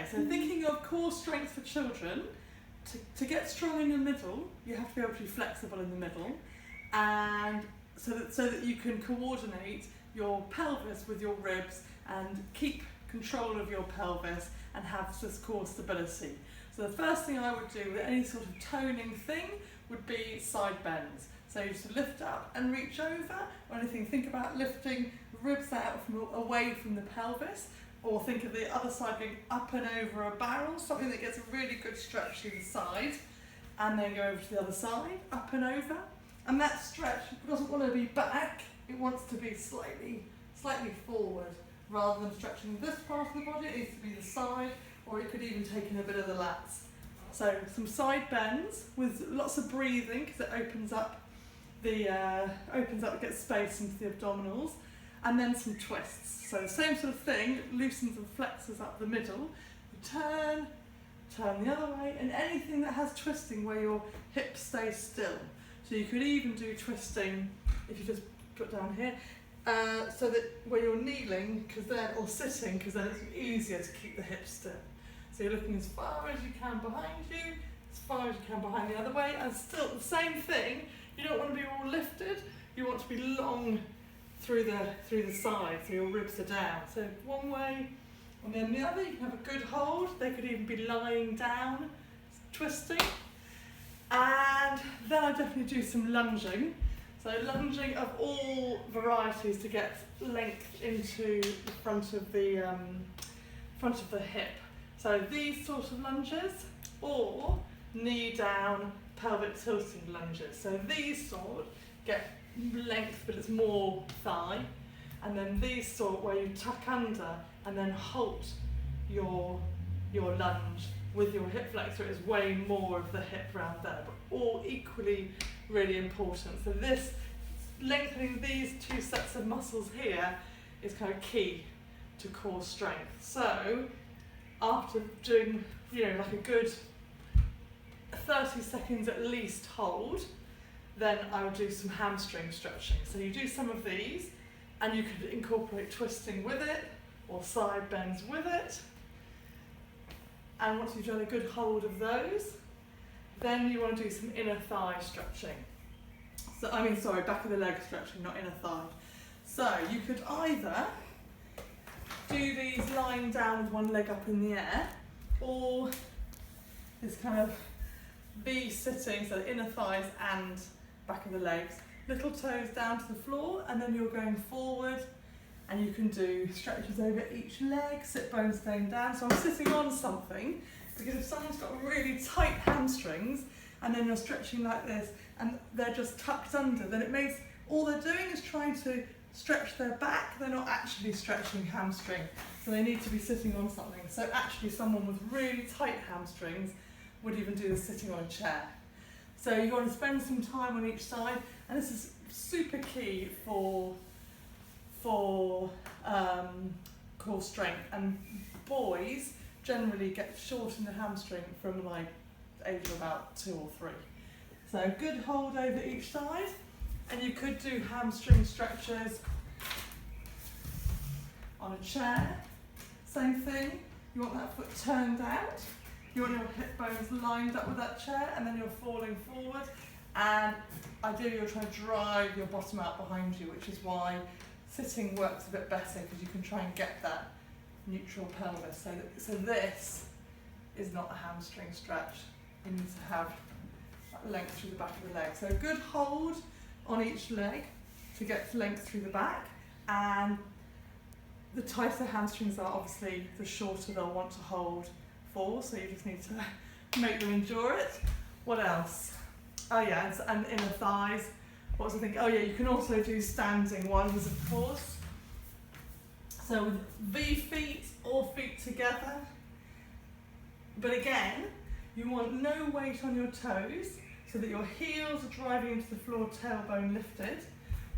Okay, so thinking of core strength for children, to get strong in the middle, you have to be able to be flexible in the middle, and so that you can coordinate your pelvis with your ribs and keep control of your pelvis and have this core stability. So the first thing I would do with any sort of toning thing would be side bends. So you just lift up and reach over, or anything, think about lifting ribs out away from the pelvis, or think of the other side going up and over a barrel, something that gets a really good stretch through the side, and then go over to the other side, up and over. And that stretch doesn't want to be back, it wants to be slightly forward, rather than stretching this part of the body. It needs to be the side, or it could even take in a bit of the lats. So some side bends with lots of breathing, because it opens up, it gets space into the abdominals, and then some twists. So the same sort of thing, loosens and flexes up the middle. You turn the other way, and anything that has twisting where your hips stay still. So you could even do twisting if you just put down here, so that where you're kneeling, or sitting, because then it's easier to keep the hips still. So you're looking as far as you can behind you, as far as you can behind the other way, and still the same thing. You don't want to be all lifted, you want to be long through the side, so your ribs are down. So one way, and then the other, you can have a good hold. They could even be lying down, twisting. And then I definitely do some lunging. So lunging of all varieties to get length into the front of the hip. So these sort of lunges, or knee down, pelvic tilting lunges. So these sort get length, but it's more thigh. And then these sort where you tuck under and then halt your lunge with your hip flexor is way more of the hip round there, but all equally really important. So this, lengthening these two sets of muscles here is kind of key to core strength. So after doing, like a good 30 seconds at least hold, then I would do some hamstring stretching. So you do some of these, and you could incorporate twisting with it, or side bends with it. And once you've done a good hold of those, then you want to do some inner thigh stretching. So, back of the leg stretching, not inner thigh. So you could either do these lying down with one leg up in the air, or this kind of V sitting, so inner thighs and back of the legs, little toes down to the floor, and then you're going forward, and you can do stretches over each leg, sit bones staying down. So I'm sitting on something, because if someone's got really tight hamstrings, and then you're stretching like this, and they're just tucked under, then it makes, all they're doing is trying to stretch their back, they're not actually stretching hamstring. So they need to be sitting on something. So actually someone with really tight hamstrings would even do this sitting on a chair. So you want to spend some time on each side, and this is super key for core strength. And boys generally get short in the hamstring from like age of about 2 or 3. So good hold over each side, and you could do hamstring stretches on a chair. Same thing, you want that foot turned out, you want your hip bones lined up with that chair, and then you're falling forward, and ideally you're trying to drive your bottom out behind you, which is why sitting works a bit better, because you can try and get that neutral pelvis. So this is not a hamstring stretch. You need to have that length through the back of the leg. So a good hold on each leg to get length through the back, and the tighter hamstrings are, obviously the shorter they'll want to hold for, so you just need to make them endure it. What else? Oh yeah, and inner thighs. What was I thinking? Oh yeah, you can also do standing ones, of course. So with V feet or feet together. But again, you want no weight on your toes, so that your heels are driving into the floor, tailbone lifted,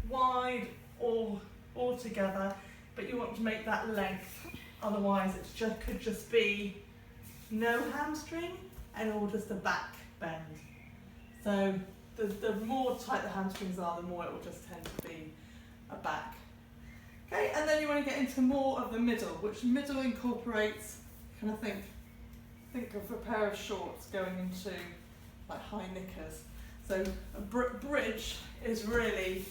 wide or all together, but you want to make that length. Otherwise it could just be no hamstring and all just a back bend. So the more tight the hamstrings are, the more it will just tend to be a back. Okay, and then you want to get into more of the middle, which middle incorporates kind of think of a pair of shorts going into like high knickers. So a bridge is really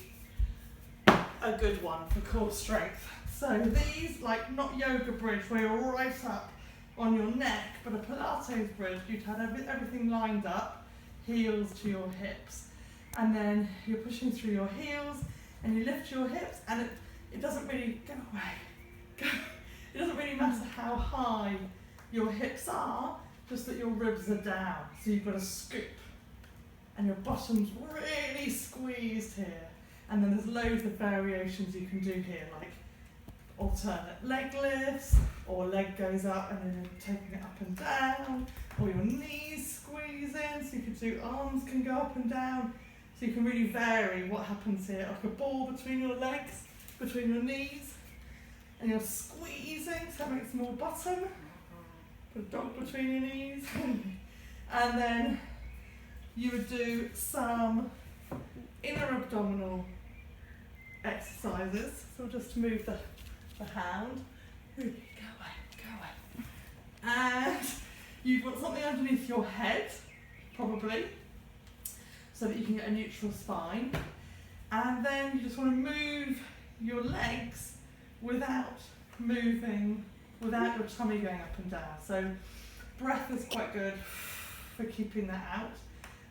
a good one for core strength. So these, like not yoga bridge where you're right up on your neck, but a Pilates bridge, you'd have everything lined up, heels to your hips. And then you're pushing through your heels and you lift your hips, and it doesn't really go away. It doesn't really matter how high your hips are, just that your ribs are down. So you've got a scoop and your bottom's really squeezed here. And then there's loads of variations you can do here, like alternate leg lifts, or leg goes up and then you're taking it up and down, or your knees squeeze in, so you can do arms can go up and down. So you can really vary what happens here, like a ball between your legs, between your knees, and you're squeezing, so it makes more bottom. Put a dog between your knees. And then you would do some inner abdominal exercises. So just move the hand. Go away. And you'd want something underneath your head, probably, so that you can get a neutral spine. And then you just want to move your legs without your tummy going up and down. So breath is quite good for keeping that out.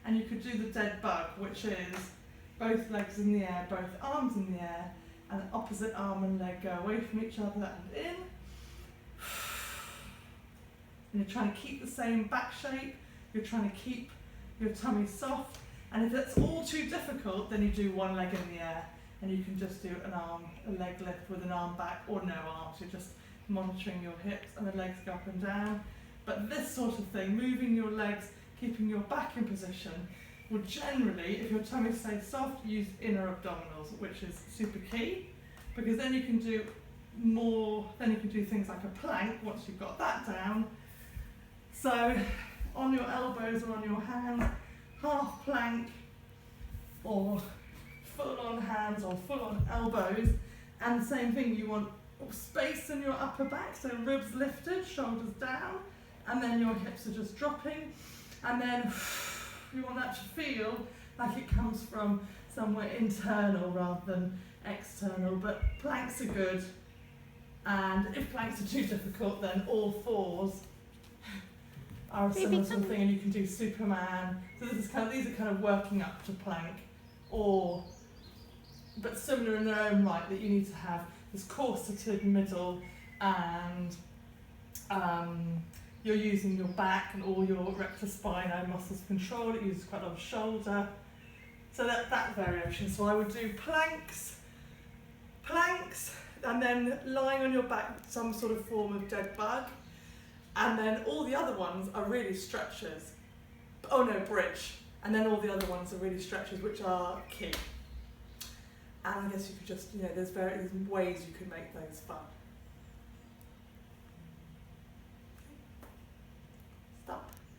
And you could do the dead bug, which is both legs in the air, both arms in the air, and the opposite arm and leg go away from each other and in. And you're trying to keep the same back shape, you're trying to keep your tummy soft. And if it's all too difficult, then you do one leg in the air, and you can just do a leg lift with an arm back, or no arms. You're just monitoring your hips and the legs go up and down. But this sort of thing, moving your legs, keeping your back in position, will generally, if your tummy stays soft, use inner abdominals, which is super key, because then you can do more, then you can do things like a plank once you've got that down. So on your elbows or on your hands, half plank, or full on hands or full on elbows. And the same thing, you want space in your upper back, so ribs lifted, shoulders down, and then your hips are just dropping. And then you want that to feel like it comes from somewhere internal rather than external. But planks are good, and if planks are too difficult, then all fours are a similar sort of thing, and you can do Superman. So this is these are kind of working up to plank, but similar in their own right, that you need to have this corseted middle, and you're using your back and all your rectus spinae muscles to control it. Uses quite a lot of shoulder. So that variation. So I would do planks, and then lying on your back, some sort of form of dead bug. And then all the other ones are really stretches. Oh no, bridge. And then all the other ones are really stretches, which are key. And I guess you could just, there's various ways you can make those fun.